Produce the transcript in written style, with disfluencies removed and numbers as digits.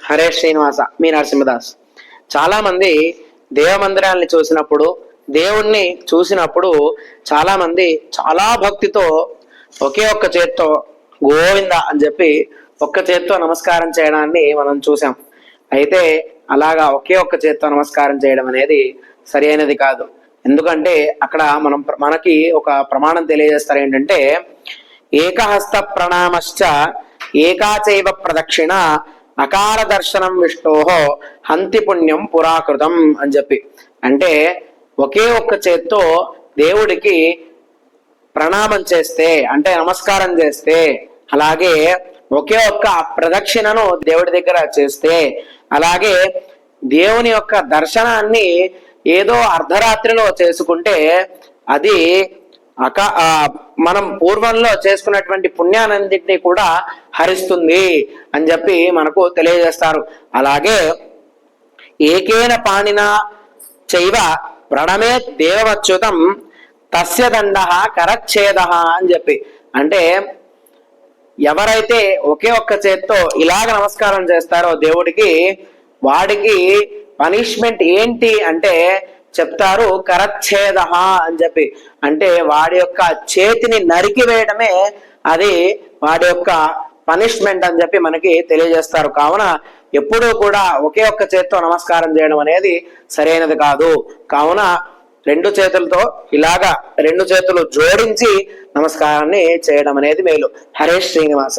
హరే శ్రీనివాస. మీ నరసింహదాస్. చాలా మంది దేవ మందిరాల్ని చూసినప్పుడు, దేవుణ్ణి చూసినప్పుడు చాలా మంది చాలా భక్తితో ఒకే ఒక్క చేత్తో గోవింద అని చెప్పి ఒక్క చేత్తో నమస్కారం చేయడాన్ని మనం చూసాం. అయితే అలాగా ఒకే ఒక్క చేత్తో నమస్కారం చేయడం అనేది సరి అయినది కాదు. ఎందుకంటే అక్కడ మనకి ఒక ప్రమాణం తెలియజేస్తారు. ఏంటంటే ఏకహస్త ప్రణామశ్చ ఏకాచైవ ప్రదక్షిణ అకార దర్శనం విష్ణోహో హంతి పుణ్యం పురాకృతం అని చెప్పి. అంటే ఒకే ఒక్క చేత్తో దేవుడికి ప్రణామం చేస్తే, అంటే నమస్కారం చేస్తే, అలాగే ఒకే ఒక్క ప్రదక్షిణను దేవుడి దగ్గర చేస్తే, అలాగే దేవుని యొక్క దర్శనాన్ని ఏదో అర్ధరాత్రిలో చేసుకుంటే అది మనం పూర్వంలో చేసుకున్నటువంటి పుణ్యానందింటినీ కూడా హరిస్తుంది అని చెప్పి మనకు తెలియజేస్తారు. అలాగే ఏకేన పాణిన చైవ ప్రణమే దేవచ్యుతం తస్య దండ కరచ్ఛేద అని చెప్పి. అంటే ఎవరైతే ఒకే ఒక్క చేత్తో ఇలాగ నమస్కారం చేస్తారో దేవుడికి, వాడికి పనిష్మెంట్ ఏంటి అంటే చెప్తారు కరచ్ఛేద అని చెప్పి. అంటే వాడి యొక్క చేతిని నరికి వేయడమే అది వాడి యొక్క పనిష్మెంట్ అని చెప్పి మనకి తెలియజేస్తారు. కావున ఎప్పుడూ కూడా ఒకే ఒక్క చేత్తో నమస్కారం చేయడం అనేది సరైనది కాదు. కావున రెండు చేతులతో ఇలాగా రెండు చేతులు జోడించి నమస్కారాన్ని చేయడం అనేది మేలు. హరే శ్రీనివాస.